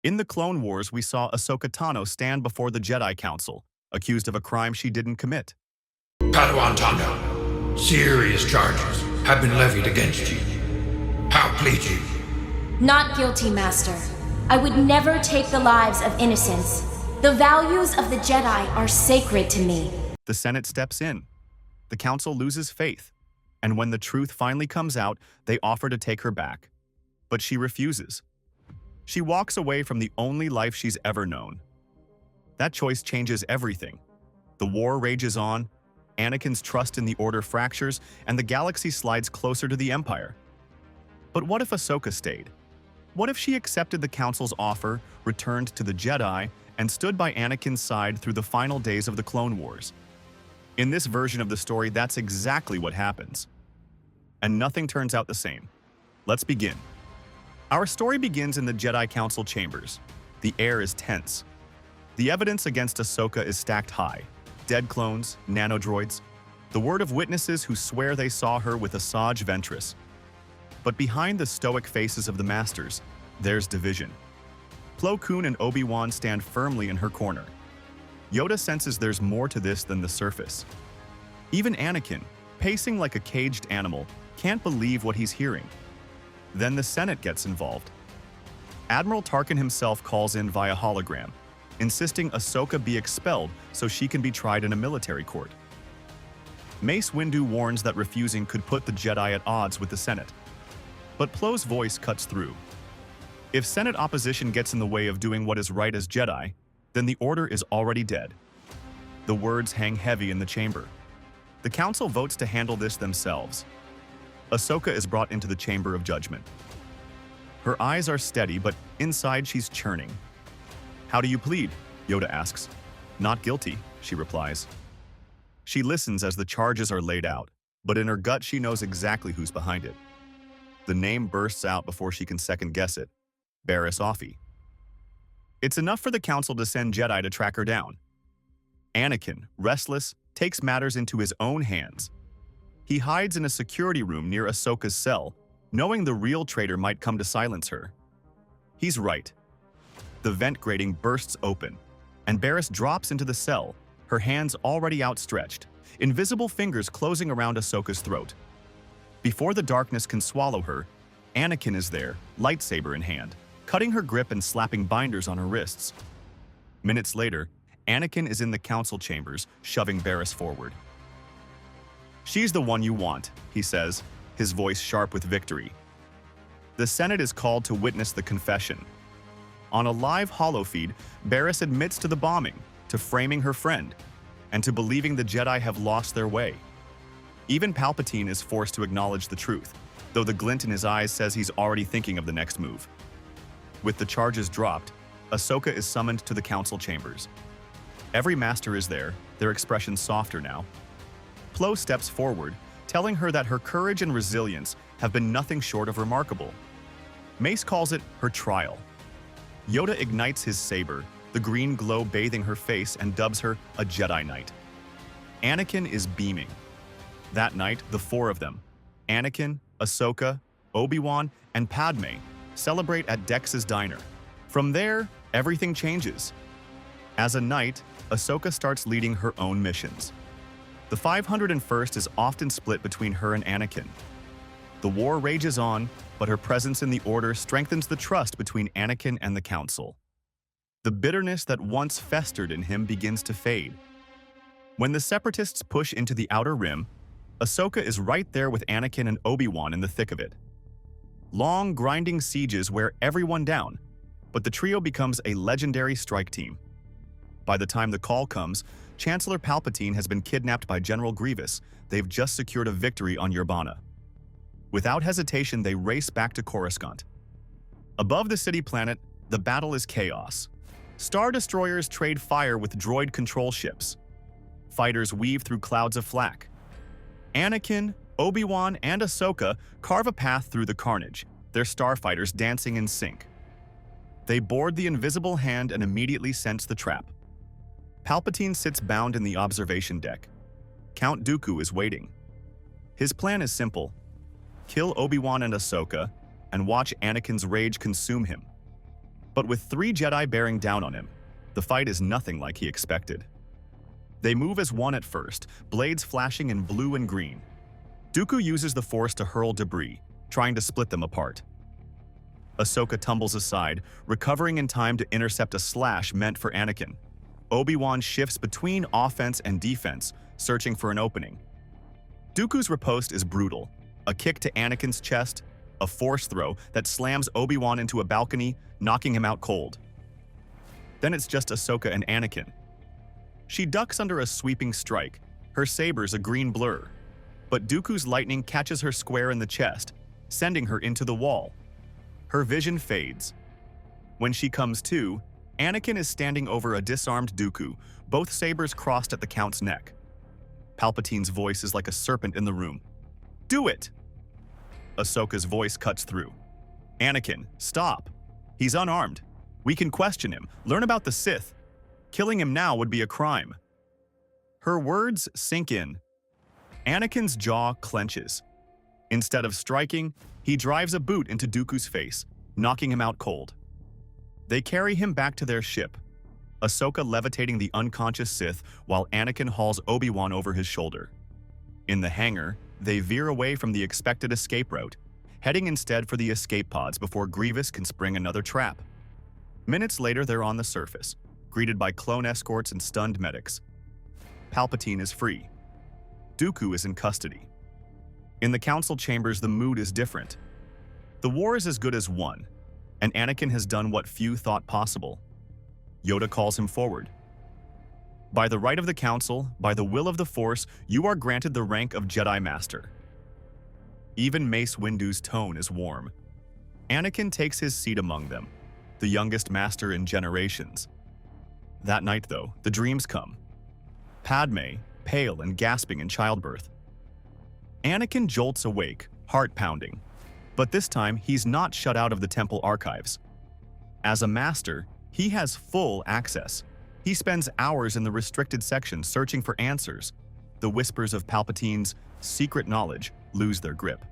In the Clone Wars, we saw Ahsoka Tano stand before the Jedi Council, accused of a crime she didn't commit. Padawan Tano, serious charges have been levied against you. How plead you? Not guilty, Master. I would never take the lives of innocents. The values of the Jedi are sacred to me. The Senate steps in. The Council loses faith, and when the truth finally comes out, they offer to take her back. But she refuses. She walks away from the only life she's ever known. That choice changes everything. The war rages on, Anakin's trust in the Order fractures, and the galaxy slides closer to the Empire. But what if Ahsoka stayed? What if she accepted the Council's offer, returned to the Jedi, and stood by Anakin's side through the final days of the Clone Wars? In this version of the story, that's exactly what happens. And nothing turns out the same. Let's begin. Our story begins in the Jedi Council Chambers. The air is tense. The evidence against Ahsoka is stacked high. Dead clones, nano-droids, the word of witnesses who swear they saw her with Asajj Ventress. But behind the stoic faces of the Masters, there's division. Plo Koon and Obi-Wan stand firmly in her corner. Yoda senses there's more to this than the surface. Even Anakin, pacing like a caged animal, can't believe what he's hearing. Then the Senate gets involved. Admiral Tarkin himself calls in via hologram, insisting Ahsoka be expelled so she can be tried in a military court. Mace Windu warns that refusing could put the Jedi at odds with the Senate. But Plo's voice cuts through. If Senate opposition gets in the way of doing what is right as Jedi, then the Order is already dead. The words hang heavy in the chamber. The Council votes to handle this themselves. Ahsoka is brought into the Chamber of Judgment. Her eyes are steady, but inside she's churning. "How do you plead?" Yoda asks. "Not guilty," she replies. She listens as the charges are laid out, but in her gut she knows exactly who's behind it. The name bursts out before she can second-guess it. Barriss Offee. It's enough for the Council to send Jedi to track her down. Anakin, restless, takes matters into his own hands. He hides in a security room near Ahsoka's cell, knowing the real traitor might come to silence her. He's right. The vent grating bursts open, and Barriss drops into the cell, her hands already outstretched, invisible fingers closing around Ahsoka's throat. Before the darkness can swallow her, Anakin is there, lightsaber in hand, cutting her grip and slapping binders on her wrists. Minutes later, Anakin is in the Council Chambers, shoving Barriss forward. "She's the one you want," he says, his voice sharp with victory. The Senate is called to witness the confession. On a live holofeed, Barriss admits to the bombing, to framing her friend, and to believing the Jedi have lost their way. Even Palpatine is forced to acknowledge the truth, though the glint in his eyes says he's already thinking of the next move. With the charges dropped, Ahsoka is summoned to the Council Chambers. Every master is there, their expressions softer now. Plo steps forward, telling her that her courage and resilience have been nothing short of remarkable. Mace calls it her trial. Yoda ignites his saber, the green glow bathing her face, and dubs her a Jedi Knight. Anakin is beaming. That night, the four of them, Anakin, Ahsoka, Obi-Wan, and Padme, celebrate at Dex's diner. From there, everything changes. As a knight, Ahsoka starts leading her own missions. The 501st is often split between her and Anakin. The war rages on, but her presence in the Order strengthens the trust between Anakin and the Council. The bitterness that once festered in him begins to fade. When the Separatists push into the Outer Rim, Ahsoka is right there with Anakin and Obi-Wan in the thick of it. Long, grinding sieges wear everyone down, but the trio becomes a legendary strike team. By the time the call comes, Chancellor Palpatine has been kidnapped by General Grievous. They've just secured a victory on Urbana. Without hesitation, they race back to Coruscant. Above the city planet, the battle is chaos. Star Destroyers trade fire with droid control ships. Fighters weave through clouds of flak. Anakin, Obi-Wan, and Ahsoka carve a path through the carnage, their starfighters dancing in sync. They board the invisible hand and immediately sense the trap. Palpatine sits bound in the observation deck. Count Dooku is waiting. His plan is simple: kill Obi-Wan and Ahsoka, and watch Anakin's rage consume him. But with 3 Jedi bearing down on him, the fight is nothing like he expected. They move as one at first, blades flashing in blue and green. Dooku uses the Force to hurl debris, trying to split them apart. Ahsoka tumbles aside, recovering in time to intercept a slash meant for Anakin. Obi-Wan shifts between offense and defense, searching for an opening. Dooku's riposte is brutal. A kick to Anakin's chest, a Force throw that slams Obi-Wan into a balcony, knocking him out cold. Then it's just Ahsoka and Anakin. She ducks under a sweeping strike, her sabers a green blur. But Dooku's lightning catches her square in the chest, sending her into the wall. Her vision fades. When she comes to, Anakin is standing over a disarmed Dooku, both sabers crossed at the Count's neck. Palpatine's voice is like a serpent in the room. "Do it!" Ahsoka's voice cuts through. "Anakin, stop. He's unarmed. We can question him, learn about the Sith. Killing him now would be a crime." Her words sink in. Anakin's jaw clenches. Instead of striking, he drives a boot into Dooku's face, knocking him out cold. They carry him back to their ship, Ahsoka levitating the unconscious Sith while Anakin hauls Obi-Wan over his shoulder. In the hangar, they veer away from the expected escape route, heading instead for the escape pods before Grievous can spring another trap. Minutes later, they're on the surface, greeted by clone escorts and stunned medics. Palpatine is free. Dooku is in custody. In the Council Chambers, the mood is different. The war is as good as won, and Anakin has done what few thought possible. Yoda calls him forward. "By the right of the Council, by the will of the Force, you are granted the rank of Jedi Master." Even Mace Windu's tone is warm. Anakin takes his seat among them, the youngest master in generations. That night, though, the dreams come. Padme, pale and gasping in childbirth. Anakin jolts awake, heart pounding. But this time, he's not shut out of the temple archives. As a master, he has full access. He spends hours in the restricted section searching for answers. The whispers of Palpatine's secret knowledge lose their grip.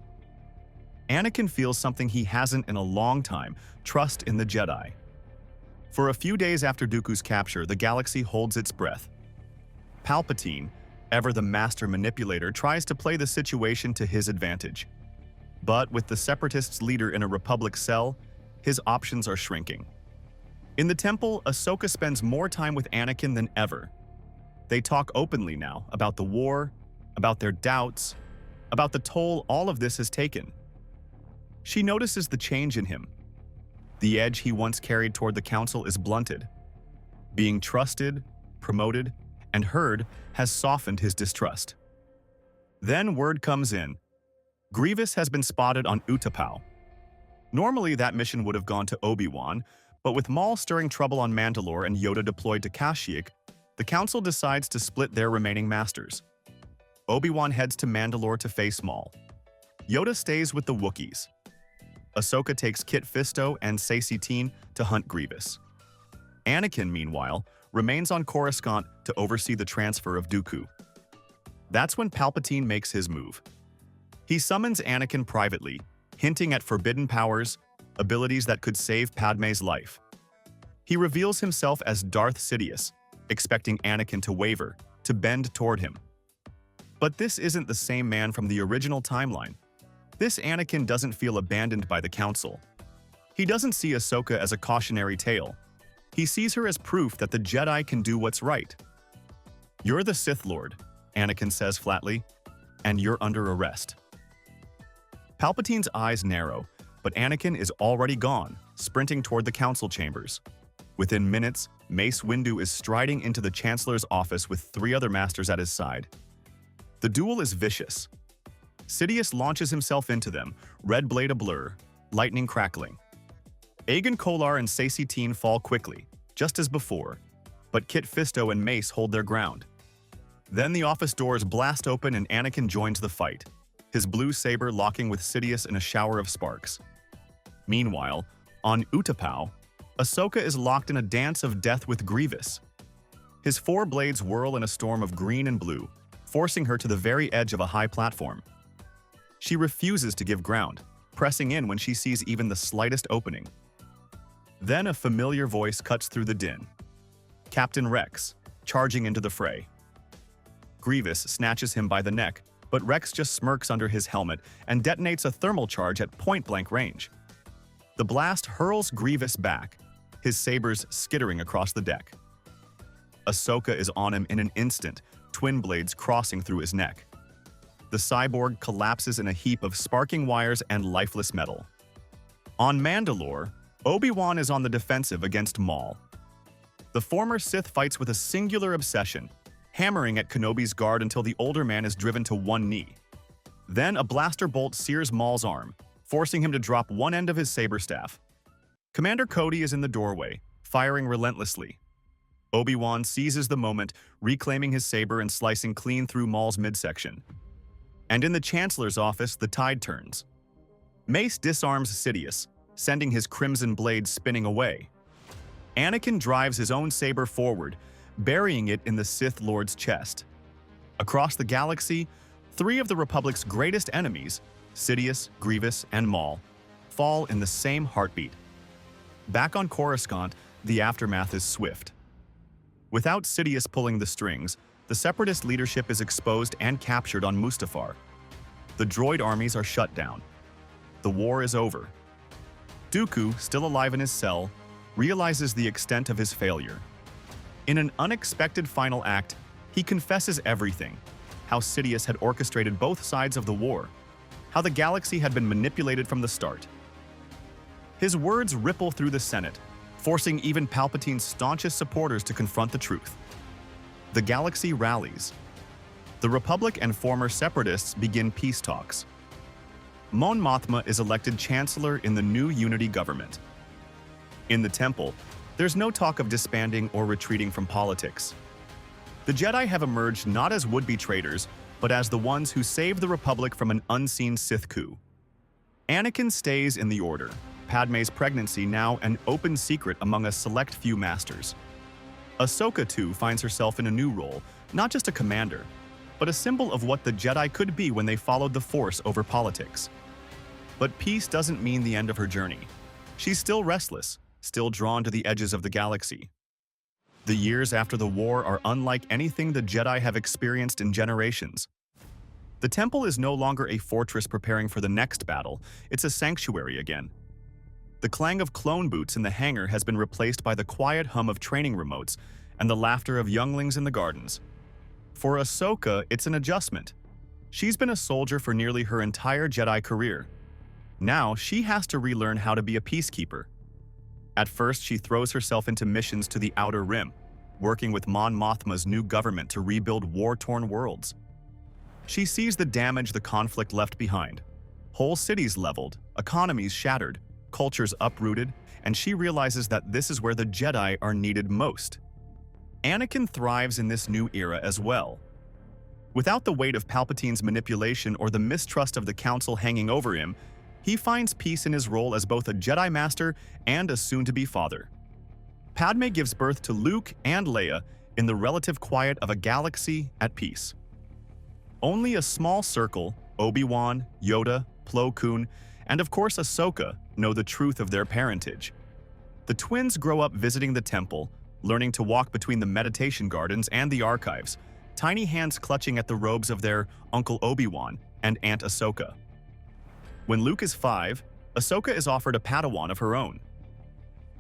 Anakin feels something he hasn't in a long time, trust in the Jedi. For a few days after Dooku's capture, the galaxy holds its breath. Palpatine, ever the master manipulator, tries to play the situation to his advantage. But with the Separatists' leader in a Republic cell, his options are shrinking. In the temple, Ahsoka spends more time with Anakin than ever. They talk openly now about the war, about their doubts, about the toll all of this has taken. She notices the change in him. The edge he once carried toward the Council is blunted. Being trusted, promoted, and heard has softened his distrust. Then word comes in. Grievous has been spotted on Utapau. Normally, that mission would have gone to Obi-Wan, but with Maul stirring trouble on Mandalore and Yoda deployed to Kashyyyk, the Council decides to split their remaining masters. Obi-Wan heads to Mandalore to face Maul. Yoda stays with the Wookiees. Ahsoka takes Kit Fisto and Saesee to hunt Grievous. Anakin, meanwhile, remains on Coruscant to oversee the transfer of Dooku. That's when Palpatine makes his move. He summons Anakin privately, hinting at forbidden powers, abilities that could save Padme's life. He reveals himself as Darth Sidious, expecting Anakin to waver, to bend toward him. But this isn't the same man from the original timeline. This Anakin doesn't feel abandoned by the Council. He doesn't see Ahsoka as a cautionary tale. He sees her as proof that the Jedi can do what's right. "You're the Sith Lord," Anakin says flatly, "and you're under arrest." Palpatine's eyes narrow, but Anakin is already gone, sprinting toward the Council Chambers. Within minutes, Mace Windu is striding into the Chancellor's office with 3 other masters at his side. The duel is vicious. Sidious launches himself into them, red blade ablur, lightning crackling. Aegon Kolar and Saesee fall quickly, just as before, but Kit Fisto and Mace hold their ground. Then the office doors blast open and Anakin joins the fight, his blue saber locking with Sidious in a shower of sparks. Meanwhile, on Utapau, Ahsoka is locked in a dance of death with Grievous. His 4 blades whirl in a storm of green and blue, forcing her to the very edge of a high platform. She refuses to give ground, pressing in when she sees even the slightest opening. Then a familiar voice cuts through the din. Captain Rex, charging into the fray. Grievous snatches him by the neck, but Rex just smirks under his helmet and detonates a thermal charge at point-blank range. The blast hurls Grievous back, his sabers skittering across the deck. Ahsoka is on him in an instant, twin blades crossing through his neck. The cyborg collapses in a heap of sparking wires and lifeless metal. On Mandalore, Obi-Wan is on the defensive against Maul. The former Sith fights with a singular obsession, hammering at Kenobi's guard until the older man is driven to one knee. Then a blaster bolt sears Maul's arm, forcing him to drop one end of his saber staff. Commander Cody is in the doorway, firing relentlessly. Obi-Wan seizes the moment, reclaiming his saber and slicing clean through Maul's midsection. And in the Chancellor's office, the tide turns. Mace disarms Sidious, sending his crimson blade spinning away. Anakin drives his own saber forward, burying it in the Sith Lord's chest. Across the galaxy, 3 of the Republic's greatest enemies, Sidious, Grievous, and Maul, fall in the same heartbeat. Back on Coruscant, the aftermath is swift. Without Sidious pulling the strings, the Separatist leadership is exposed and captured on Mustafar. The droid armies are shut down. The war is over. Dooku, still alive in his cell, realizes the extent of his failure. In an unexpected final act, he confesses everything: how Sidious had orchestrated both sides of the war, how the galaxy had been manipulated from the start. His words ripple through the Senate, forcing even Palpatine's staunchest supporters to confront the truth. The galaxy rallies. The Republic and former Separatists begin peace talks. Mon Mothma is elected Chancellor in the new Unity government. In the Temple, there's no talk of disbanding or retreating from politics. The Jedi have emerged not as would-be traitors, but as the ones who saved the Republic from an unseen Sith coup. Anakin stays in the Order, Padme's pregnancy now an open secret among a select few masters. Ahsoka, too, finds herself in a new role, not just a commander, but a symbol of what the Jedi could be when they followed the Force over politics. But peace doesn't mean the end of her journey. She's still restless, still drawn to the edges of the galaxy. The years after the war are unlike anything the Jedi have experienced in generations. The Temple is no longer a fortress preparing for the next battle, it's a sanctuary again. The clang of clone boots in the hangar has been replaced by the quiet hum of training remotes and the laughter of younglings in the gardens. For Ahsoka, it's an adjustment. She's been a soldier for nearly her entire Jedi career. Now, she has to relearn how to be a peacekeeper. At first, she throws herself into missions to the Outer Rim, working with Mon Mothma's new government to rebuild war-torn worlds. She sees the damage the conflict left behind. Whole cities leveled, economies shattered, cultures uprooted, and she realizes that this is where the Jedi are needed most. Anakin thrives in this new era as well. Without the weight of Palpatine's manipulation or the mistrust of the Council hanging over him, he finds peace in his role as both a Jedi Master and a soon-to-be father. Padme gives birth to Luke and Leia in the relative quiet of a galaxy at peace. Only a small circle, Obi-Wan, Yoda, Plo Koon, and of course Ahsoka, know the truth of their parentage. The twins grow up visiting the temple, learning to walk between the meditation gardens and the archives, tiny hands clutching at the robes of their Uncle Obi-Wan and Aunt Ahsoka. When Luke is 5, Ahsoka is offered a Padawan of her own.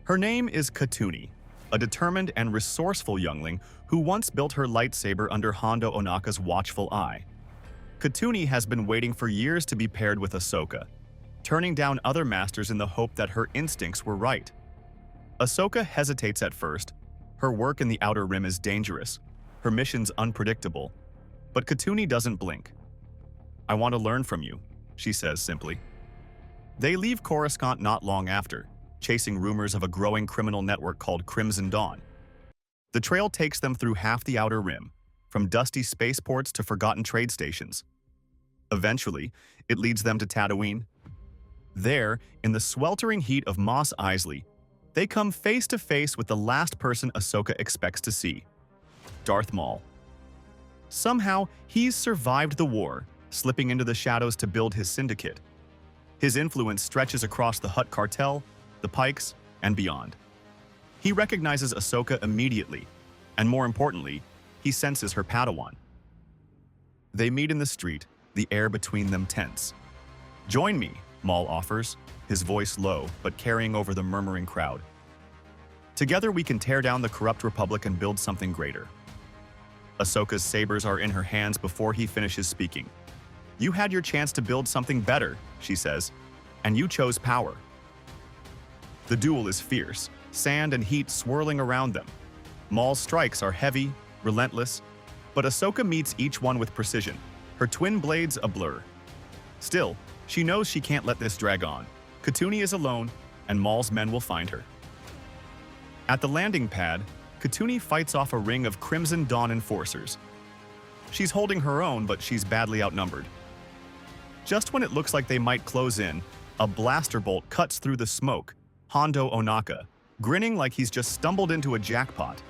Her name is Katuni, a determined and resourceful youngling who once built her lightsaber under Hondo Ohnaka's watchful eye. Katuni has been waiting for years to be paired with Ahsoka, turning down other masters in the hope that her instincts were right. Ahsoka hesitates at first. Her work in the Outer Rim is dangerous, her missions unpredictable. But Katuni doesn't blink. "I want to learn from you," she says simply. They leave Coruscant not long after, chasing rumors of a growing criminal network called Crimson Dawn. The trail takes them through half the Outer Rim, from dusty spaceports to forgotten trade stations. Eventually, it leads them to Tatooine. There, in the sweltering heat of Mos Eisley, they come face to face with the last person Ahsoka expects to see: Darth Maul. Somehow, he's survived the war, slipping into the shadows to build his syndicate. His influence stretches across the Hutt cartel, the Pikes, and beyond. He recognizes Ahsoka immediately, and more importantly, he senses her Padawan. They meet in the street, the air between them tense. "Join me," Maul offers, his voice low but carrying over the murmuring crowd. "Together we can tear down the corrupt Republic and build something greater." Ahsoka's sabers are in her hands before he finishes speaking. "You had your chance to build something better," she says, "and you chose power." The duel is fierce, sand and heat swirling around them. Maul's strikes are heavy, relentless, but Ahsoka meets each one with precision, her twin blades a blur. Still, she knows she can't let this drag on. Katooni is alone, and Maul's men will find her. At the landing pad, Katooni fights off a ring of Crimson Dawn enforcers. She's holding her own, but she's badly outnumbered. Just when it looks like they might close in, a blaster bolt cuts through the smoke, Hondo Ohnaka, grinning like he's just stumbled into a jackpot.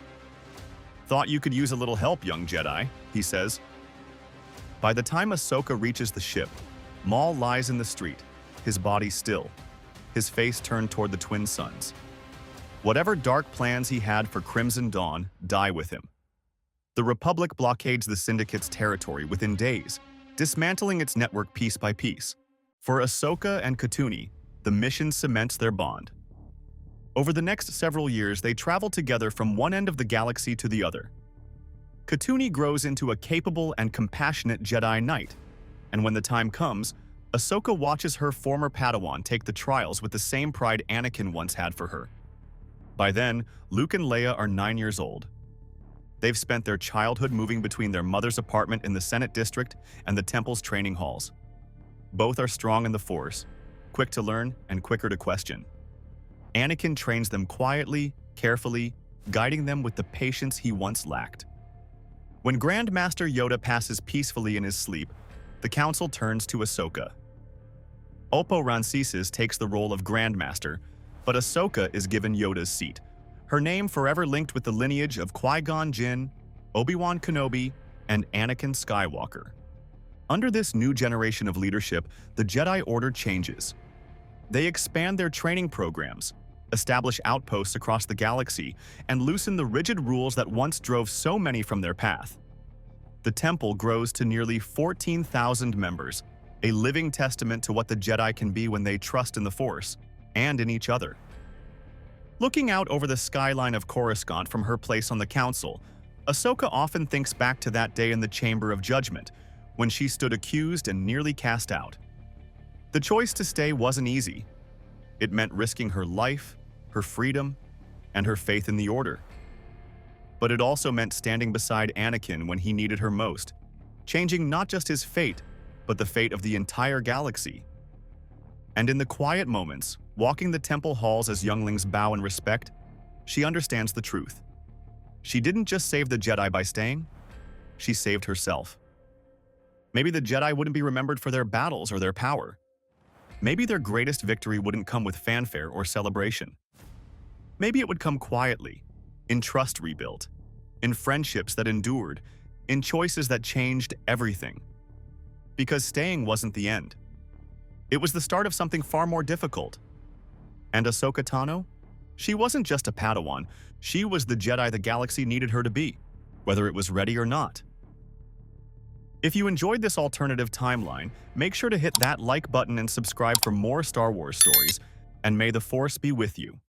"Thought you could use a little help, young Jedi," he says. By the time Ahsoka reaches the ship, Maul lies in the street, his body still, his face turned toward the twin suns. Whatever dark plans he had for Crimson Dawn die with him. The Republic blockades the Syndicate's territory within days, dismantling its network piece by piece. For Ahsoka and Katooni, the mission cements their bond. Over the next several years, they travel together from one end of the galaxy to the other. Katooni grows into a capable and compassionate Jedi Knight, and when the time comes, Ahsoka watches her former Padawan take the trials with the same pride Anakin once had for her. By then, Luke and Leia are 9 years old. They've spent their childhood moving between their mother's apartment in the Senate District and the Temple's training halls. Both are strong in the Force, quick to learn and quicker to question. Anakin trains them quietly, carefully, guiding them with the patience he once lacked. When Grand Master Yoda passes peacefully in his sleep, the Council turns to Ahsoka. Oppo Rancisis takes the role of Grand Master, but Ahsoka is given Yoda's seat, her name forever linked with the lineage of Qui-Gon Jinn, Obi-Wan Kenobi, and Anakin Skywalker. Under this new generation of leadership, the Jedi Order changes. They expand their training programs, establish outposts across the galaxy, and loosen the rigid rules that once drove so many from their path. The Temple grows to nearly 14,000 members, a living testament to what the Jedi can be when they trust in the Force and in each other. Looking out over the skyline of Coruscant from her place on the Council, Ahsoka often thinks back to that day in the Chamber of Judgment, when she stood accused and nearly cast out. The choice to stay wasn't easy. It meant risking her life, her freedom, and her faith in the Order. But it also meant standing beside Anakin when he needed her most, changing not just his fate, but the fate of the entire galaxy. And in the quiet moments, walking the temple halls as younglings bow in respect, she understands the truth. She didn't just save the Jedi by staying, she saved herself. Maybe the Jedi wouldn't be remembered for their battles or their power. Maybe their greatest victory wouldn't come with fanfare or celebration. Maybe it would come quietly, in trust rebuilt, in friendships that endured, in choices that changed everything. Because staying wasn't the end. It was the start of something far more difficult. And Ahsoka Tano? She wasn't just a Padawan, she was the Jedi the galaxy needed her to be, whether it was ready or not. If you enjoyed this alternative timeline, make sure to hit that like button and subscribe for more Star Wars stories, and may the Force be with you.